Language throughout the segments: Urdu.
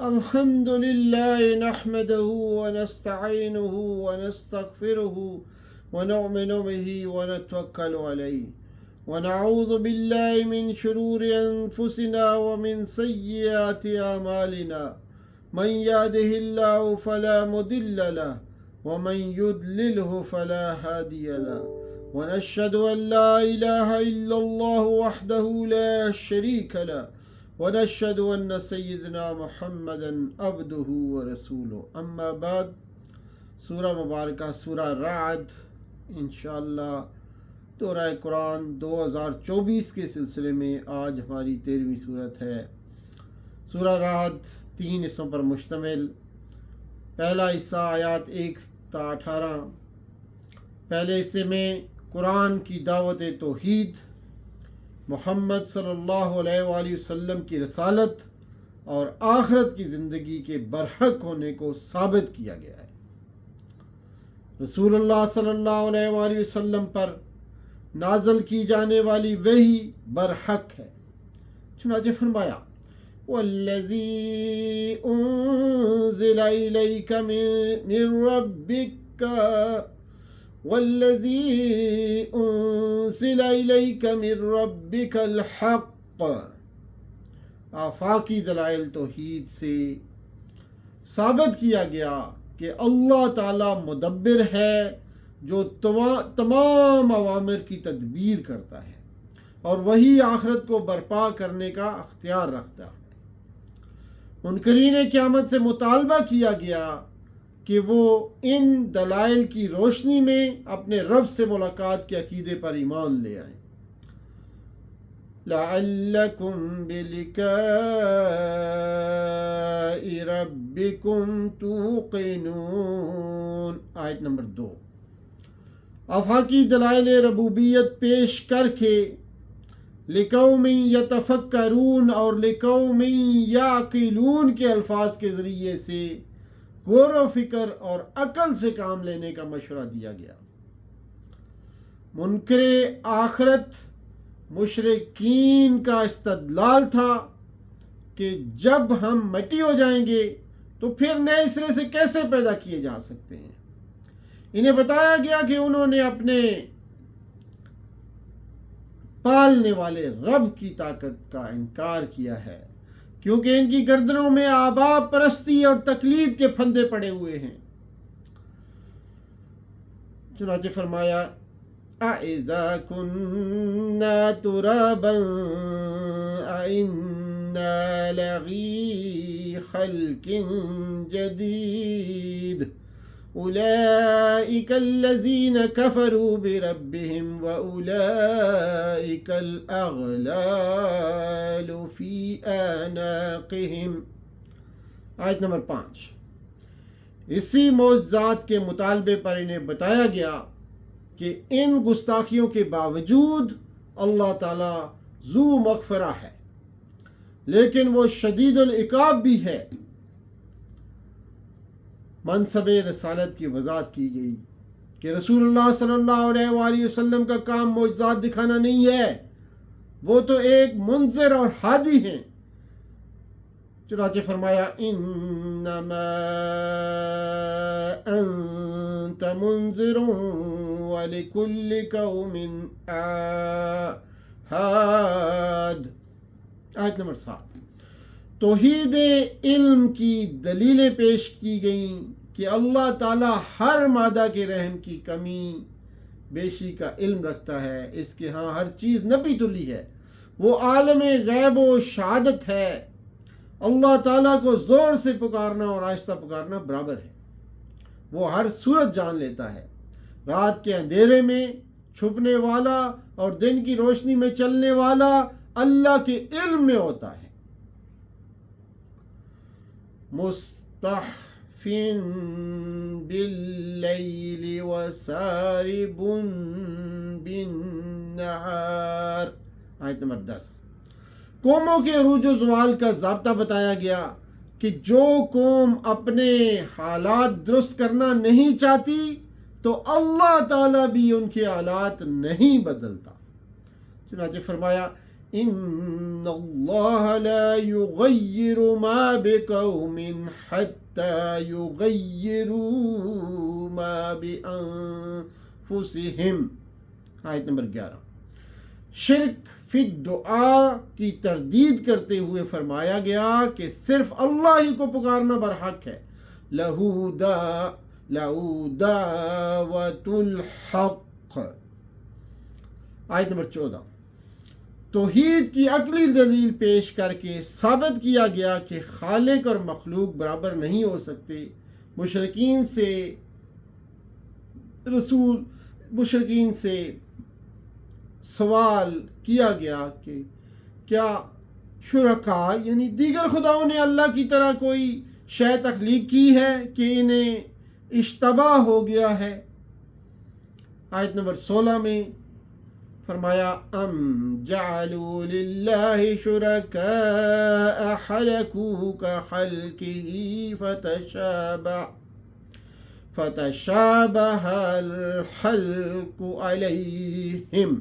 الحمد لله نحمده ونستعينه ونستغفره ونؤمن به ونتوكل عليه ونعوذ بالله من شرور أنفسنا ومن سيئات أعمالنا من يهده الله فلا مضل له ومن يضلله فلا هادي له ونشهد أن لا إله إلا الله وحده لا شريك له ونشهد أن سيدنا محمدا عبده ورسوله اما بعد سورہ مبارکہ سورہ رعد انشاءاللہ دورہ قرآن 2024 کے سلسلے میں آج ہماری 13ویں صورت ہے۔ سورہ رعد 3 حصوں پر مشتمل۔ پہلا حصہ آیات 1 تا 18۔ پہلے حصے میں قرآن کی دعوت توحید، محمد صلی اللہ علیہ وآلہ وسلم کی رسالت اور آخرت کی زندگی کے برحق ہونے کو ثابت کیا گیا ہے۔ رسول اللہ صلی اللہ علیہ وآلہ وسلم پر نازل کی جانے والی وحی برحق ہے، چنانچہ فرمایا وَالَّذِي أُنزِلَ إِلَيْكَ مِن رَّبِّكَ وَالَّذِي أُنزِلَ إِلَيْكَ مِن رَّبِّكَ الْحَقُّ۔ آفاقی دلائل توحید سے ثابت کیا گیا کہ اللہ تعالیٰ مدبر ہے جو تمام اوامر کی تدبیر کرتا ہے اور وہی آخرت کو برپا کرنے کا اختیار رکھتا ہے۔ منکرین قیامت سے مطالبہ کیا گیا کہ وہ ان دلائل کی روشنی میں اپنے رب سے ملاقات کے عقیدے پر ایمان لے آئیں۔ لَعَلَّكُمْ بِلِقَاءِ رَبِّكُمْ تُوقِنُونَ۔ آیت نمبر 2۔ آفاقی دلائل ربوبیت پیش کر کے لِقَوْمٍ يَتَفَكَّرُونَ اور لِقَوْمٍ يَعْقِلُونَ کے الفاظ کے ذریعے سے غور و فکر اور عقل سے کام لینے کا مشورہ دیا گیا۔ منکر آخرت مشرکین کا استدلال تھا کہ جب ہم مٹی ہو جائیں گے تو پھر نئے سرے سے کیسے پیدا کیے جا سکتے ہیں۔ انہیں بتایا گیا کہ انہوں نے اپنے پالنے والے رب کی طاقت کا انکار کیا ہے، کیونکہ ان کی گردنوں میں آبا پرستی اور تقلید کے پھندے پڑے ہوئے ہیں۔ چنانچہ فرمایا اَإِذَا كُنَّا تُرَابًا أَإِنَّا لَفِي خَلْقٍ جَدِيدٍ أُولَئِكَ الَّذِينَ كَفَرُوا بِرَبِّهِمْ وَأُولَئِكَ الْأَغْلَالُ فِي أَعْنَاقِهِمْ۔ آیت نمبر 5۔ اسی معجزات کے مطالبے پر انہیں بتایا گیا کہ ان گستاخیوں کے باوجود اللہ تعالیٰ ذو مغفرہ ہے، لیکن وہ شدید العقاب بھی ہے۔ منصب رسالت کی وضاحت کی گئی کہ رسول اللہ صلی اللہ علیہ وآلہ وسلم کا کام معجزات دکھانا نہیں ہے، وہ تو ایک منذر اور ہادی ہیں۔ چنانچہ فرمایا انما انت منذر ولکل قوم عاد۔ آیت نمبر 7۔ توحید علم کی دلیلیں پیش کی گئیں کہ اللہ تعالیٰ ہر مادہ کے رحم کی کمی بیشی کا علم رکھتا ہے، اس کے ہاں ہر چیز نپی تلی ہے، وہ عالم غیب و شہادت ہے۔ اللہ تعالیٰ کو زور سے پکارنا اور آہستہ پکارنا برابر ہے، وہ ہر صورت جان لیتا ہے۔ رات کے اندھیرے میں چھپنے والا اور دن کی روشنی میں چلنے والا اللہ کے علم میں ہوتا ہے۔ مستخفٍ باللیل وسارب بالنہار۔ آیت نمبر 10۔ قوموں کے عروج و زوال کا ضابطہ بتایا گیا کہ جو قوم اپنے حالات درست کرنا نہیں چاہتی تو اللہ تعالیٰ بھی ان کے حالات نہیں بدلتا۔ چنانچہ فرمایا ان اللہ لا یغیر ما بقوم حتی یغیروا ما بانفسہم. آیت نمبر 11. شرک فی الدعا کی تردید کرتے ہوئے فرمایا گیا کہ صرف اللہ ہی کو پکارنا برحق ہے. لہو دعوت الحق. آیت نمبر 14. توحید کی عقلی دلیل پیش کر کے ثابت کیا گیا کہ خالق اور مخلوق برابر نہیں ہو سکتے. مشرکین سے سوال کیا گیا کہ کیا شرکا یعنی دیگر خداؤں نے اللہ کی طرح کوئی شے تخلیق کی ہے کہ انہیں اشتباہ ہو گیا ہے. آیت نمبر 16 میں فرمایا ام جعلوا للہ شرکاء خلقوا کخلقہ فتشابہ الخلق علیہم.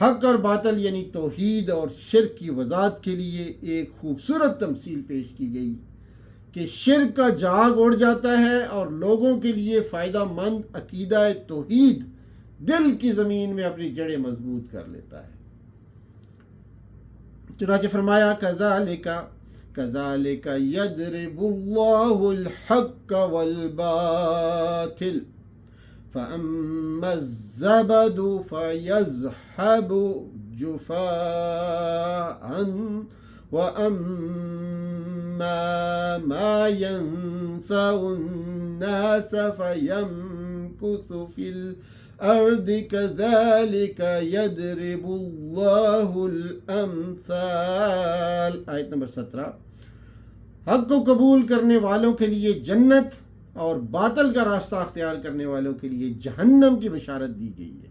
حق اور باطل یعنی توحید اور شرک کی وضاحت کے لیے ایک خوبصورت تمثیل پیش کی گئی کہ شرک کا جاگ اڑ جاتا ہے اور لوگوں کے لیے فائدہ مند عقیدہ توحید دل کی زمین میں اپنی جڑیں مضبوط کر لیتا ہے. چنانچہ فرمایا کذالک یضرب اللہ الحق والباطل فَأَمَّا الزَّبَدُ فَيَذْهَبُ جُفَاءً وَأَمَّا مَا يَنفَعُ النَّاسَ فَيَمْكُثُ فِي الْأَرْضِ كَذَلِكَ يَضْرِبُ اللَّهُ الْأَمْثَالَ. آیت نمبر 17. حق کو قبول کرنے والوں کے لیے جنت اور باطل کا راستہ اختیار کرنے والوں کے لیے جہنم کی بشارت دی گئی ہے.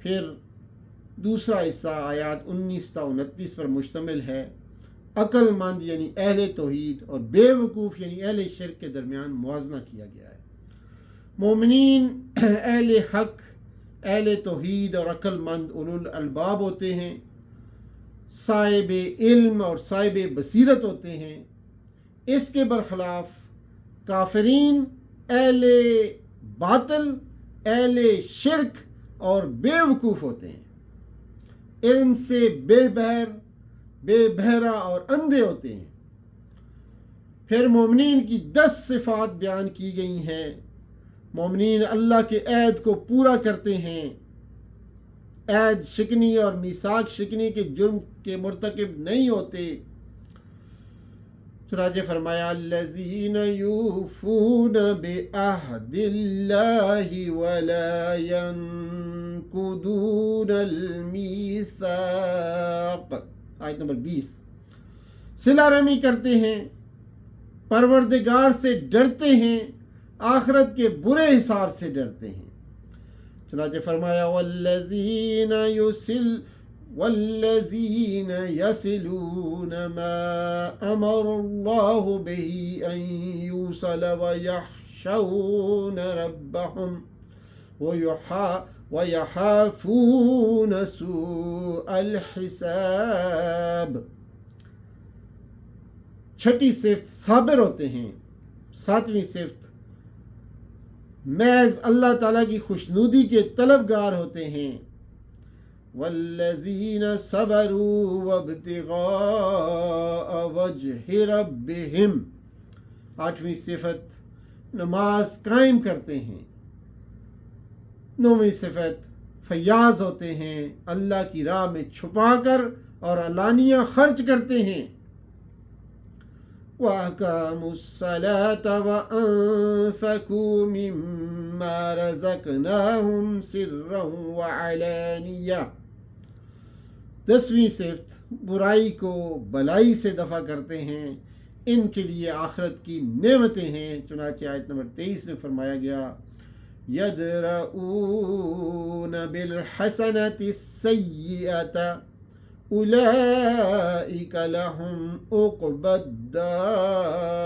پھر دوسرا حصہ آیات 19 تا 29 پر مشتمل ہے. عقل مند یعنی اہل توحید اور بے وقوف یعنی اہل شرک کے درمیان موازنہ کیا گیا ہے. مومنین اہل حق، اہل توحید اور عقل مند اولو الالباب ہوتے ہیں، صاحب علم اور صاحب بصیرت ہوتے ہیں. اس کے برخلاف کافرین اہل باطل، اہل شرک اور بے وقوف ہوتے ہیں، علم سے بے بہرا اور اندھے ہوتے ہیں. پھر مومنین کی 10 صفات بیان کی گئی ہیں. مومنین اللہ کے عہد کو پورا کرتے ہیں، عہد شکنی اور میثاق شکنی کے جرم کے مرتکب نہیں ہوتے. چنانچہ فرمایا الذین یوفون بعہد اللہ ولا ینقضون المیثاق. آیت نمبر 20. صلہ رحمی کرتے ہیں، پروردگار سے ڈرتے ہیں، آخرت کے برے حساب سے ڈرتے ہیں. چنانچہ فرمایا والذین یصلون ما امر اللہ بہ ان یوصل ویخشون ربهم ویخافون سوء الحساب. چھٹی صفت صابر ہوتے ہیں. 7ویں صفت محض اللہ تعالیٰ کی خوشنودی کے طلبگار ہوتے ہیں. والذین صبروا وابتغاء وجہ ربہم. 8ویں صفت نماز قائم کرتے ہیں. 9ویں صفت فیاض ہوتے ہیں، اللہ کی راہ میں چھپا کر اور علانیہ خرچ کرتے ہیں. وَأَقَامُوا الصَّلَاةَ وَأَنفَقُوا مِمَّا رَزَقْنَاهُمْ سِرًّا وَعَلَانِيَةً. 10ویں صفت برائی کو بلائی سے دفع کرتے ہیں، ان کے لیے آخرت کی نعمتیں ہیں. چنانچہ آیت نمبر 23 میں فرمایا گیا يَدْرَؤُونَ بِالْحَسَنَةِ السَّيِّئَةَ اولئک لہم عقبی الدار.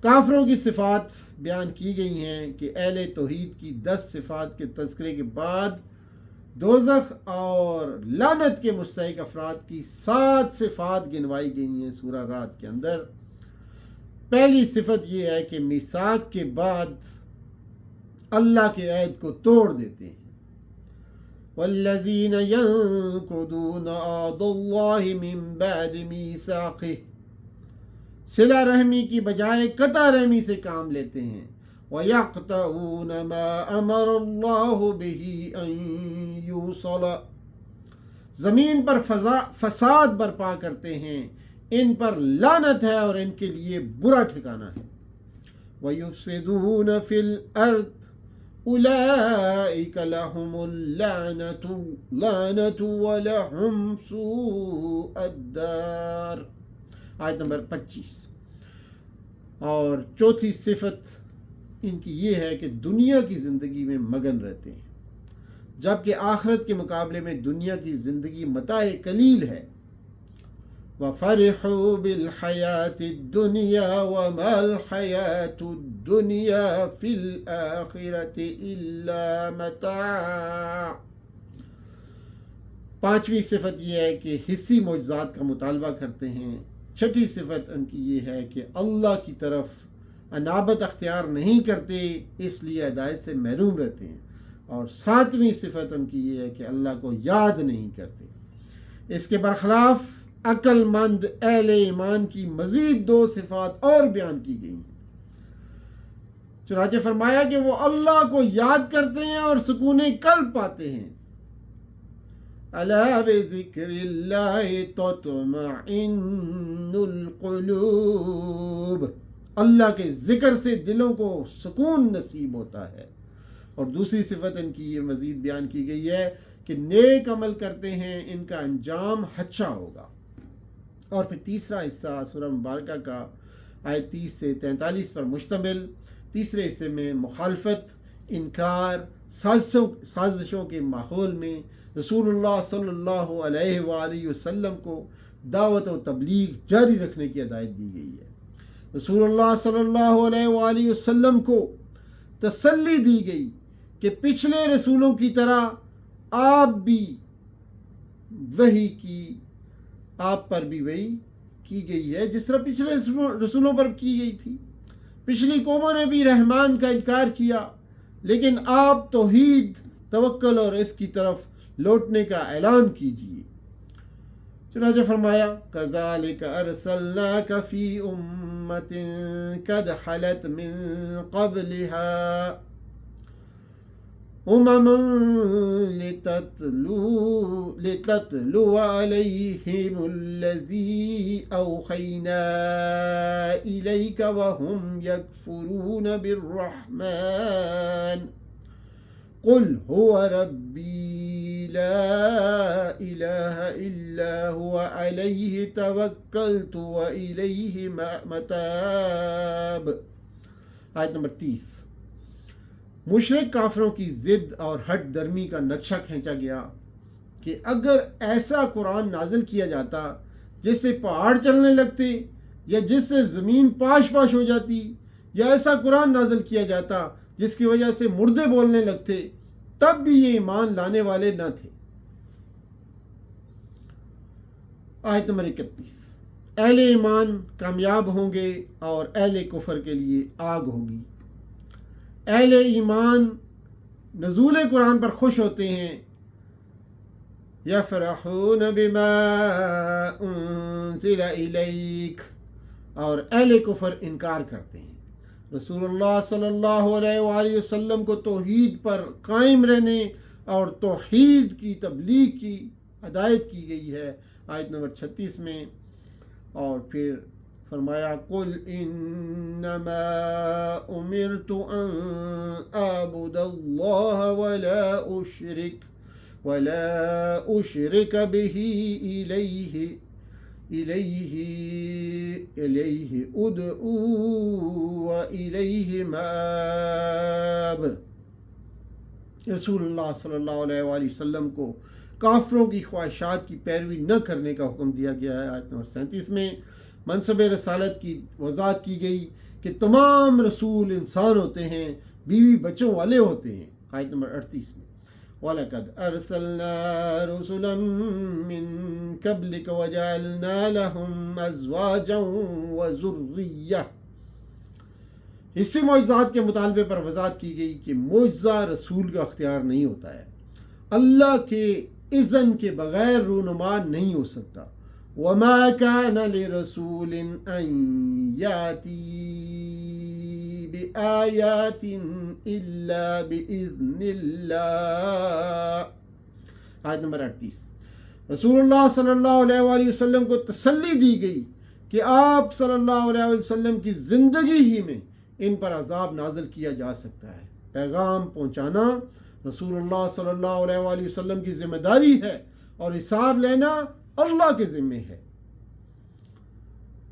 کافروں کی صفات بیان کی گئی ہیں کہ اہل توحید کی 10 صفات کے تذکرے کے بعد دوزخ اور لعنت کے مستحق افراد کی 7 صفات گنوائی گئی ہیں سورہ رات کے اندر۔ پہلی صفت یہ ہے کہ میثاق کے بعد اللہ کے عہد کو توڑ دیتے ہیں۔ والذین ینقضون عہد اللہ من بعد میثاقہ، صلہ رحمی کی بجائے قطع رحمی سے کام لیتے ہیں۔ وَيَقْطَعُونَ مَا أَمَرَ اللَّهُ بِهِ أَن يُوصَلَ، زمین پر فساد برپا کرتے ہیں، ان پر لعنت ہے اور ان کے لیے برا ٹھکانہ ہے۔ وَيُفْسِدُونَ فِي الْأَرْضِ أُولَئِكَ لَهُمُ اللَّعْنَةُ وَلَهُمْ سُوءُ الدَّارِ، آیت نمبر 25۔ اور چوتھی صفت ان کی یہ ہے کہ دنیا کی زندگی میں مگن رہتے ہیں، جبکہ آخرت کے مقابلے میں دنیا کی زندگی متاع قلیل ہے۔ وَفَرِحُوا بِالْحَيَاةِ الدُّنْيَا وَمَا الْحَيَاةُ الدُّنْيَا فِي الْآخِرَةِ إِلَّا مَتَاعٌ، پانچویں صفت یہ ہے کہ حسی معجزات کا مطالبہ کرتے ہیں۔ چھٹی صفت ان کی یہ ہے کہ اللہ کی طرف انابت اختیار نہیں کرتے، اس لیے ہدایت سے محروم رہتے ہیں۔ اور ساتویں صفت ان کی یہ ہے کہ اللہ کو یاد نہیں کرتے۔ اس کے برخلاف عقل مند اہل ایمان کی مزید 2 صفات اور بیان کی گئی ہیں۔ چنانچہ فرمایا کہ وہ اللہ کو یاد کرتے ہیں اور سکون قلب پاتے ہیں۔ الا بذکر اللہ تطمئن القلوب، اللہ کے ذکر سے دلوں کو سکون نصیب ہوتا ہے۔ اور دوسری صفت ان کی یہ مزید بیان کی گئی ہے کہ نیک عمل کرتے ہیں، ان کا انجام اچھا ہوگا۔ اور پھر تیسرا حصہ سورہ مبارکہ کا آیت 30 سے 43 پر مشتمل، تیسرے حصے میں مخالفت، انکار، سازشوں کے ماحول میں رسول اللہ صلی اللہ علیہ وآلہ وسلم کو دعوت و تبلیغ جاری رکھنے کی ہدایت دی گئی ہے۔ رسول اللہ صلی اللہ علیہ وآلہ وسلم کو تسلی دی گئی کہ پچھلے رسولوں کی طرح آپ بھی وحی کی، آپ پر بھی وحی کی گئی ہے جس طرح پچھلے رسولوں پر کی گئی تھی۔ پچھلی قوموں نے بھی رحمان کا انکار کیا، لیکن آپ توحید، توکل اور اس کی طرف لوٹنے کا اعلان کیجیے۔ چنانچہ فرمایا كَذَلِكَ أَرْسَلْنَاكَ فِي أُمَّةٍ قَدْ خَلَتْ مِن قَبْلِهَا لِتَتْلُوَ عَلَيْهِمُ الَّذِي أَوْحَيْنَا إِلَيْكَ وَهُمْ يَكْفُرُونَ بِالرَّحْمَنِ قُلْ هُوَ رَبِّي لَا إِلَهَ إِلَّا هُوَ عَلَيْهِ تَوَكَّلْتُ وَإِلَيْهِ مَتَابِ، آیت نمبر 30۔ مشرک کافروں کی ضد اور ہٹ درمی کا نقشہ کھینچا گیا کہ اگر ایسا قرآن نازل کیا جاتا جس سے پہاڑ چلنے لگتے یا جس سے زمین پاش پاش ہو جاتی، یا ایسا قرآن نازل کیا جاتا جس کی وجہ سے مردے بولنے لگتے، تب بھی یہ ایمان لانے والے نہ تھے۔ آیت نمبر 31۔ اہل ایمان کامیاب ہوں گے اور اہل کفر کے لیے آگ ہوگی۔ اہل ایمان نزول قرآن پر خوش ہوتے ہیں، یفرحون بما انزل الیک، اور اہل کفر انکار کرتے ہیں۔ رسول اللہ صلی اللہ علیہ وآلہ وسلم کو توحید پر قائم رہنے اور توحید کی تبلیغ کی ہدایت کی گئی ہے، آیت نمبر 36 میں۔ اور پھر فرمایا قل انما امرت ان اعبد اللہ ولا اشرک به الیہ ادعو والیہ مآب۔ رسول اللہ صلی اللہ علیہ وآلہ وسلم کو کافروں کی خواہشات کی پیروی نہ کرنے کا حکم دیا گیا ہے، آیت نمبر 37 میں۔ منصب رسالت کی وضاحت کی گئی کہ تمام رسول انسان ہوتے ہیں، بیوی بچوں والے ہوتے ہیں، آیت نمبر 38 میں۔ وَلَقَدْ أَرْسَلْنَا رُسُلًا مِّن قَبْلِكَ وَجَعَلْنَا لَهُمْ أَزْوَاجًا وَذُرِّيَّةً۔ اسی معجزات کے مطالبے پر وضاحت کی گئی کہ معجزہ رسول کا اختیار نہیں ہوتا ہے، اللہ کے اذن کے بغیر رونما نہیں ہو سکتا۔ وَمَا كَانَ لِرَسُولٍ أَن يَأْتِيَ بِآيَاتٍ إِلَّا بِإِذْنِ اللَّهِ۔ آیت نمبر 38۔ رسول اللہ صلی اللہ علیہ وآلہ وسلم کو تسلی دی گئی کہ آپ صلی اللہ علیہ وسلم کی زندگی ہی میں ان پر عذاب نازل کیا جا سکتا ہے۔ پیغام پہنچانا رسول اللہ صلی اللہ علیہ وآلہ وسلم کی ذمہ داری ہے اور حساب لینا اللہ کے ذمہ ہے۔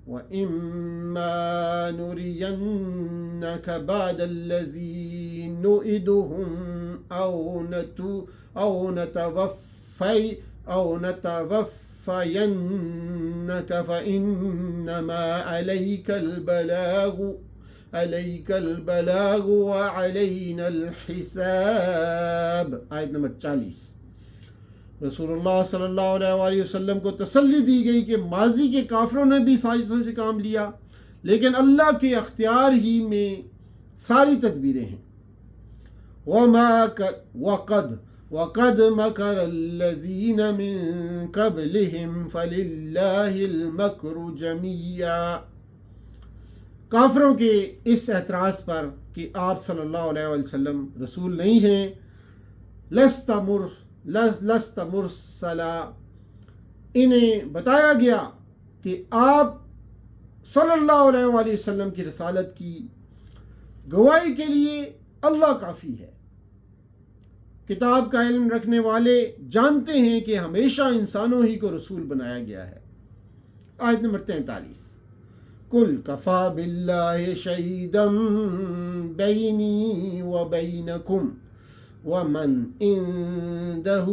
وَإِمَّا نُرِيَنَّكَ بَعْدَ الَّذِي نُعِدُهُمْ أَوْ نَتَوَفَّيَنَّكَ فَإِنَّمَا عَلَيْكَ الْبَلَاغُ وَعَلَيْنَا الْحِسَابُ۔ آیت نمبر 40۔ رسول اللہ صلی اللہ علیہ وآلہ وسلم کو تسلی دی گئی کہ ماضی کے کافروں نے بھی سازشوں سے کام لیا، لیکن اللہ کے اختیار ہی میں ساری تدبیریں ہیں۔ وَقَدْ مَكَرَ الَّذِينَ مِن قَبْلِهِمْ فَلِلَّهِ الْمَكْرُ جَمِيعًا۔ کافروں کے اس اعتراض پر کہ آپ صلی اللہ علیہ وسلم رسول نہیں ہیں، لست مرسلا، انہیں بتایا گیا کہ آپ صلی اللہ علیہ وآلہ وسلم کی رسالت کی گواہی کے لیے اللہ کافی ہے۔ کتاب کا علم رکھنے والے جانتے ہیں کہ ہمیشہ انسانوں ہی کو رسول بنایا گیا ہے۔ آیت نمبر 43۔ قُلْ كَفَى بِاللَّهِ شَهِيدًا بَيْنِي وَبَيْنَكُمْ وَمَنْ عِنْدَهُ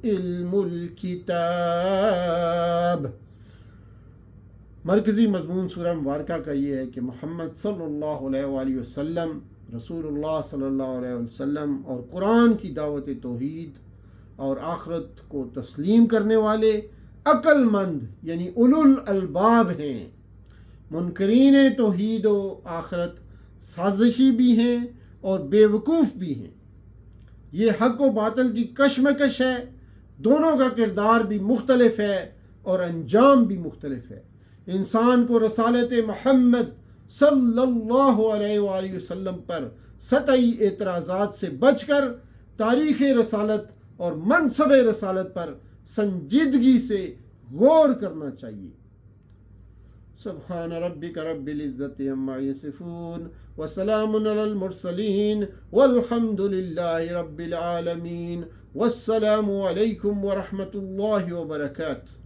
عِلْمُ الْكِتَابِ۔ مرکزی مضمون سورہ مبارکہ کا یہ ہے کہ محمد صلی اللہ علیہ وآلہ وسلم رسول اللہ صلی اللہ علیہ وسلم اور قرآن کی دعوت توحید اور آخرت کو تسلیم کرنے والے عقل مند یعنی اولو الالباب ہیں۔ منکرین توحید و آخرت سازشی بھی ہیں اور بیوقوف بھی ہیں۔ یہ حق و باطل کی کشمکش ہے، دونوں کا کردار بھی مختلف ہے اور انجام بھی مختلف ہے۔ انسان کو رسالت محمد صلی اللہ علیہ وآلہ وسلم پر سطحی اعتراضات سے بچ کر تاریخ رسالت اور منصب رسالت پر سنجیدگی سے غور کرنا چاہیے۔ سبحان ربک رب العزت عما یصفون وسلام علی المرسلین والحمد للہ رب العالمین والسلام علیکم ورحمۃ اللہ وبرکاتہ۔